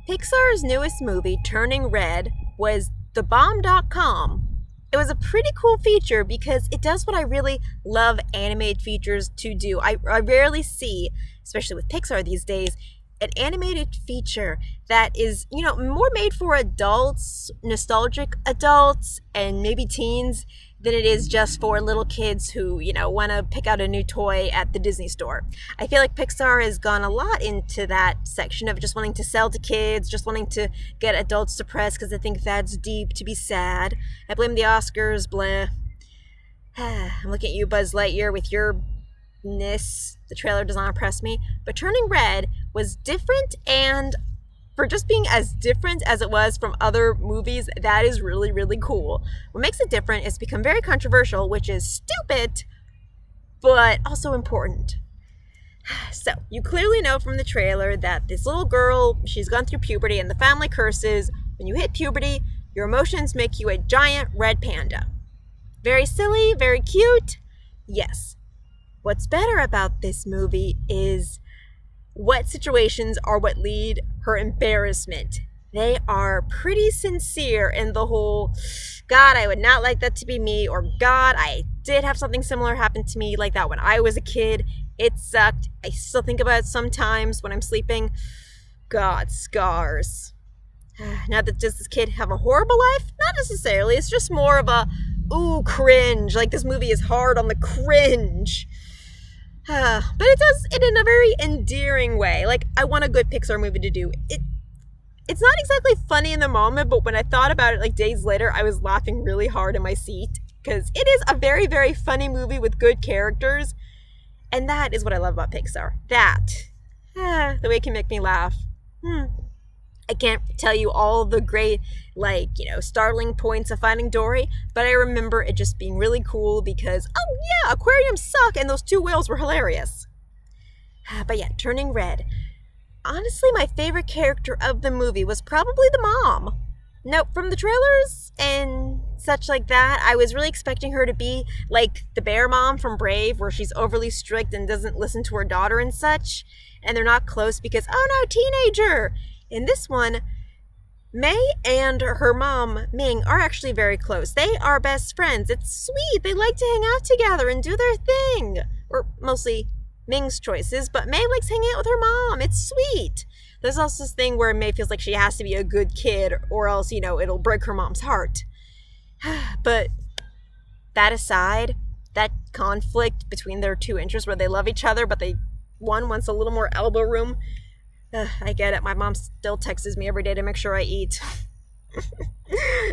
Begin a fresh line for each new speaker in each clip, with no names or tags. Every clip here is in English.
Pixar's newest movie, Turning Red, was thebomb.com. It was a pretty cool feature because it does what I really love animated features to do. I rarely see, especially with Pixar these days, an animated feature that is, more made for adults, nostalgic adults, and maybe teens than it is just for little kids who, want to pick out a new toy at the Disney store. I feel like Pixar has gone a lot into that section of just wanting to sell to kids, just wanting to get adults depressed because they think that's deep to be sad. I blame the Oscars, blah. I'm looking at you, Buzz Lightyear, with your ness. The trailer does not impress me. But Turning Red was different, and for just being as different as it was from other movies, that is really, really cool. What makes it different is become very controversial, which is stupid, but also important. So, you clearly know from the trailer that this little girl, she's gone through puberty, and the family curses, when you hit puberty, your emotions make you a giant red panda. Very silly, very cute, yes. What's better about this movie is what situations are what lead her embarrassment. They are pretty sincere in the whole, God, I would not like that to be me, or God, I did have something similar happen to me like that when I was a kid. It sucked. I still think about it sometimes when I'm sleeping. God, scars. Now, does this kid have a horrible life? Not necessarily. It's just more of a, ooh, cringe. Like, this movie is hard on the cringe. But it does it in a very endearing way. Like, I want a good Pixar movie to do. It's not exactly funny in the moment, but when I thought about it like days later, I was laughing really hard in my seat because it is a very, very funny movie with good characters. And that is what I love about Pixar. The way it can make me laugh. I can't tell you all the great, startling points of Finding Dory, but I remember it just being really cool because, oh yeah, aquariums suck and those two whales were hilarious. But yeah, Turning Red. Honestly, my favorite character of the movie was probably the mom. Nope, from the trailers and such like that, I was really expecting her to be like the bear mom from Brave, where she's overly strict and doesn't listen to her daughter and such, and they're not close because, oh no, teenager! In this one, May and her mom, Ming, are actually very close. They are best friends. It's sweet. They like to hang out together and do their thing. Or mostly Ming's choices, but May likes hanging out with her mom. It's sweet. There's also this thing where May feels like she has to be a good kid or else, it'll break her mom's heart. But that aside, that conflict between their two interests where they love each other, but one wants a little more elbow room. I get it. My mom still texts me every day to make sure I eat.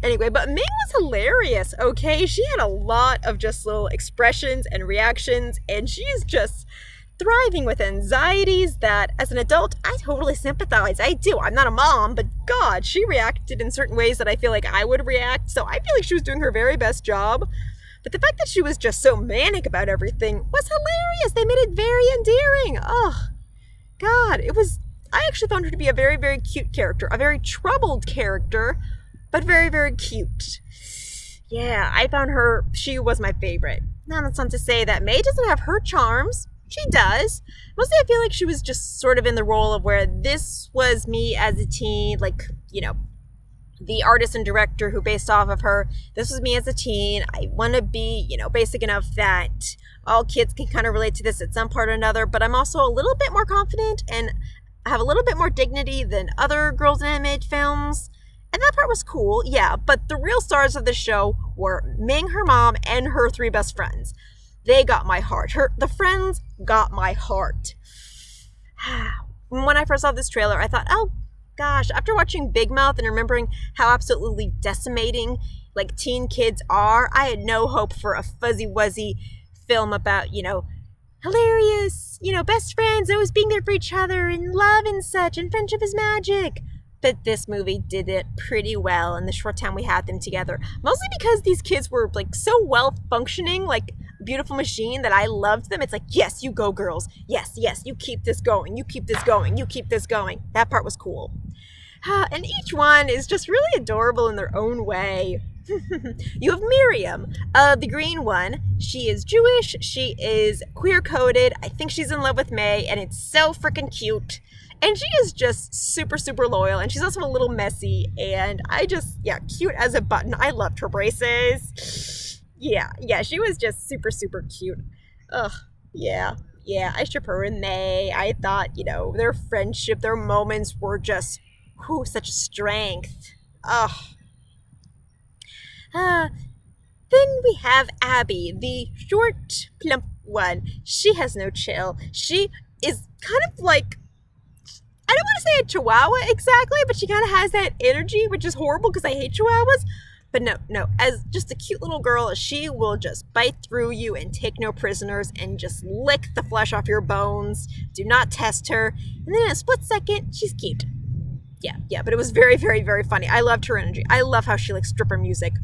Anyway, but Ming was hilarious, okay? She had a lot of just little expressions and reactions, and she's just thriving with anxieties that, as an adult, I totally sympathize. I do. I'm not a mom, but God, she reacted in certain ways that I feel like I would react, so I feel like she was doing her very best job. But the fact that she was just so manic about everything was hilarious. They made it very endearing. Oh, God, I actually found her to be a very, very cute character, a very troubled character, but very, very cute. Yeah, I found she was my favorite. Now, that's not to say that May doesn't have her charms. She does. Mostly I feel like she was just sort of in the role of where this was me as a teen, the artist and director who based off of her. This was me as a teen. I want to be, basic enough that all kids can kind of relate to this at some part or another, but I'm also a little bit more confident and have a little bit more dignity than other girls in animated films. And that part was cool, yeah, but the real stars of the show were Ming, her mom, and her three best friends. They got my heart. The friends got my heart. When I first saw this trailer, I thought, oh gosh, after watching Big Mouth and remembering how absolutely decimating teen kids are, I had no hope for a fuzzy-wuzzy film about, hilarious, best friends, always being there for each other, and love and such, and friendship is magic. But this movie did it pretty well in the short time we had them together. Mostly because these kids were, so well-functioning, like a beautiful machine, that I loved them. It's like, yes, you go, girls. Yes, you keep this going. You keep this going. You keep this going. That part was cool. And each one is just really adorable in their own way. You have Miriam, the green one. She is Jewish. She is queer-coded. I think she's in love with May, and it's so freaking cute. And she is just super, super loyal. And she's also a little messy. And cute as a button. I loved her braces. Yeah, she was just super, super cute. Ugh, yeah, I ship her and May. I thought, their friendship, their moments were just, such strength. Ugh. Then we have Abby, the short, plump one. She has no chill. She is kind of like, I don't want to say a chihuahua exactly, but she kind of has that energy, which is horrible because I hate chihuahuas. But no, as just a cute little girl, she will just bite through you and take no prisoners and just lick the flesh off your bones. Do not test her. And then in a split second, she's cute. Yeah, but it was very, very, very funny. I loved her energy. I love how she likes stripper music.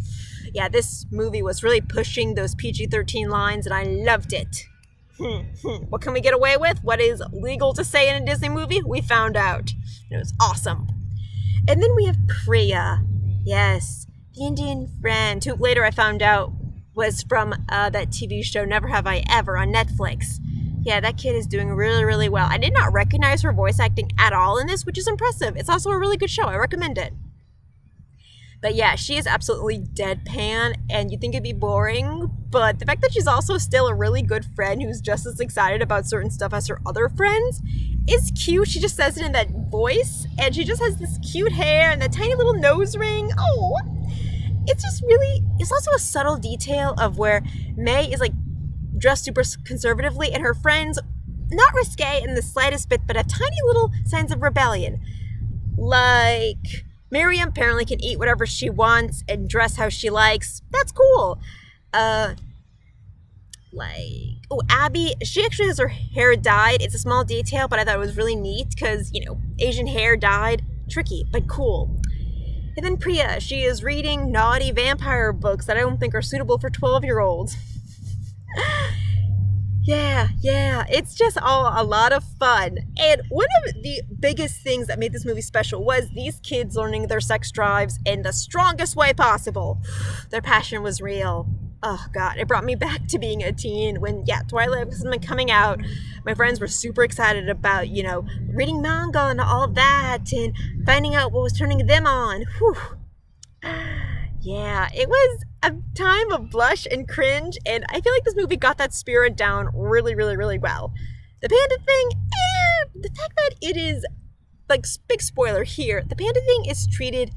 Yeah, this movie was really pushing those PG-13 lines, and I loved it. What can we get away with? What is legal to say in a Disney movie? We found out. It was awesome. And then we have Priya. Yes, the Indian friend, who later I found out was from that TV show Never Have I Ever on Netflix. Yeah, that kid is doing really, really well. I did not recognize her voice acting at all in this, which is impressive. It's also a really good show. I recommend it. But yeah, she is absolutely deadpan, and you'd think it'd be boring, but the fact that she's also still a really good friend who's just as excited about certain stuff as her other friends is cute. She just says it in that voice, and she just has this cute hair and that tiny little nose ring. Oh, it's also a subtle detail of where May is like dressed super conservatively, and her friends, not risque in the slightest bit, but have tiny little signs of rebellion. Like, Miriam apparently can eat whatever she wants and dress how she likes. That's cool. Abby, she actually has her hair dyed. It's a small detail, but I thought it was really neat because, Asian hair dyed. Tricky, but cool. And then Priya, she is reading naughty vampire books that I don't think are suitable for 12-year-olds. Yeah, it's just all a lot of fun. And one of the biggest things that made this movie special was these kids learning their sex drives in the strongest way possible. Their passion was real. Oh God, it brought me back to being a teen when, Twilight was coming out. My friends were super excited about, reading manga and all of that and finding out what was turning them on. Whew. Yeah, it was a time of blush and cringe, and I feel like this movie got that spirit down really, really, really well. The panda thing, the fact that it is, like, big spoiler here, the panda thing is treated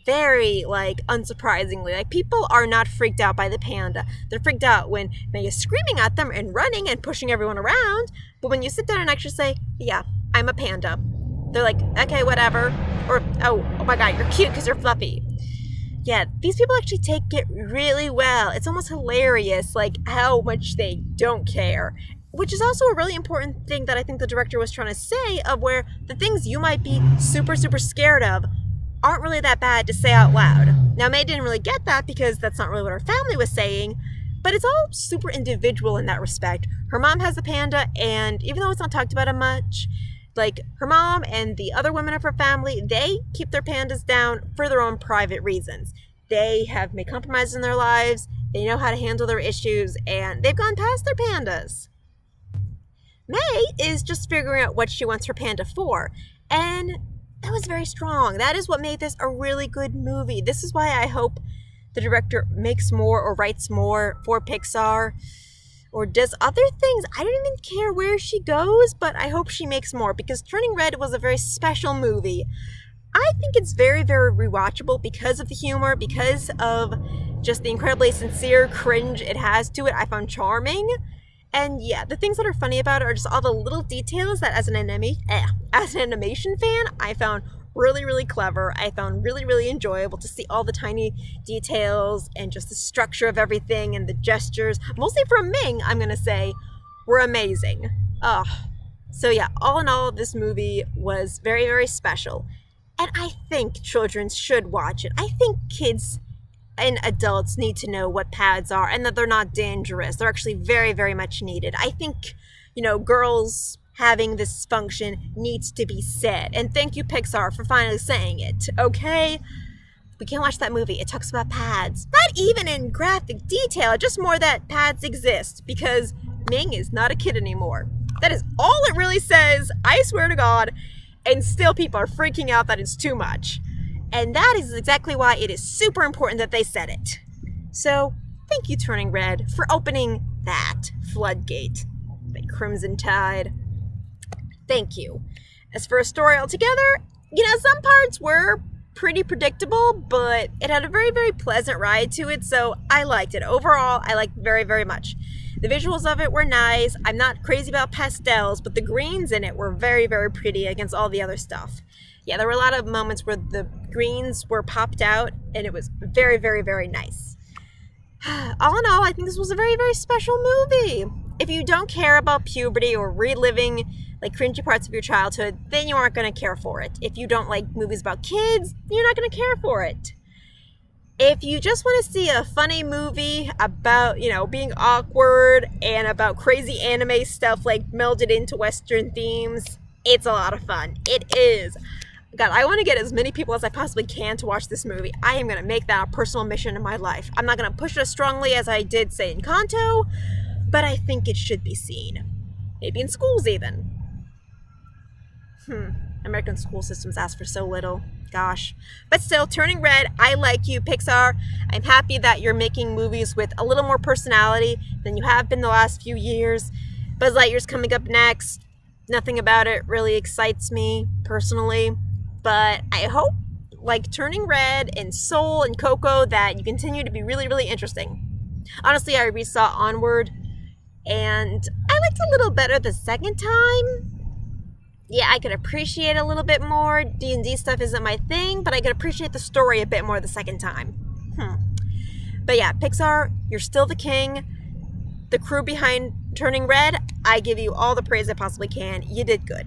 very, unsurprisingly. Like, people are not freaked out by the panda. They're freaked out when May is screaming at them and running and pushing everyone around, but when you sit down and actually say, yeah, I'm a panda, they're like, okay, whatever, or, oh my God, you're cute because you're fluffy. Yeah, these people actually take it really well. It's almost hilarious, how much they don't care. Which is also a really important thing that I think the director was trying to say, of where the things you might be super, super scared of aren't really that bad to say out loud. Now, May didn't really get that because that's not really what her family was saying, but it's all super individual in that respect. Her mom has a panda, and even though it's not talked about much, her mom and the other women of her family, they keep their pandas down for their own private reasons. They have made compromises in their lives, they know how to handle their issues, and they've gone past their pandas. May is just figuring out what she wants her panda for, and that was very strong. That is what made this a really good movie. This is why I hope the director makes more or writes more for Pixar, or does other things. I don't even care where she goes, but I hope she makes more, because Turning Red was a very special movie. I think it's very, very rewatchable because of the humor, because of just the incredibly sincere cringe it has to it. I found charming. And yeah, the things that are funny about it are just all the little details that as an animation fan, I found really, really clever. I found really, really enjoyable to see all the tiny details and just the structure of everything and the gestures, mostly from Ming, I'm going to say, were amazing. So yeah, all in all, this movie was very, very special. And I think children should watch it. I think kids and adults need to know what pads are and that they're not dangerous. They're actually very, very much needed. I think, girls having this function needs to be said. And thank you, Pixar, for finally saying it, okay? We can watch that movie. It talks about pads. Not even in graphic detail, just more that pads exist, because Ming is not a kid anymore. That is all it really says, I swear to God. and still people are freaking out that it's too much. And that is exactly why it is super important that they said it. So, thank you, Turning Red, for opening that floodgate, that crimson tide. Thank you. As for a story altogether, some parts were pretty predictable, but it had a very, very pleasant ride to it, so I liked it. Overall, I liked it very, very much. The visuals of it were nice. I'm not crazy about pastels, but the greens in it were very, very pretty against all the other stuff. Yeah, there were a lot of moments where the greens were popped out, and it was very, very, very nice. All in all, I think this was a very, very special movie. If you don't care about puberty or reliving cringy parts of your childhood, then you aren't going to care for it. If you don't like movies about kids, you're not going to care for it. If you just want to see a funny movie about, being awkward and about crazy anime stuff melded into Western themes, it's a lot of fun. It is. God, I want to get as many people as I possibly can to watch this movie. I am going to make that a personal mission in my life. I'm not going to push it as strongly as I did, say, in Kanto, but I think it should be seen. Maybe in schools, even. American school systems ask for so little. Gosh. But still, Turning Red, I like you, Pixar. I'm happy that you're making movies with a little more personality than you have been the last few years. Buzz Lightyear's coming up next. Nothing about it really excites me, personally. But I hope, Turning Red and Soul and Coco, that you continue to be really, really interesting. Honestly, I resaw Onward, and I liked it a little better the second time. Yeah, I could appreciate a little bit more. D&D stuff isn't my thing, but I could appreciate the story a bit more the second time. But yeah, Pixar, you're still the king. The crew behind Turning Red, I give you all the praise I possibly can. You did good.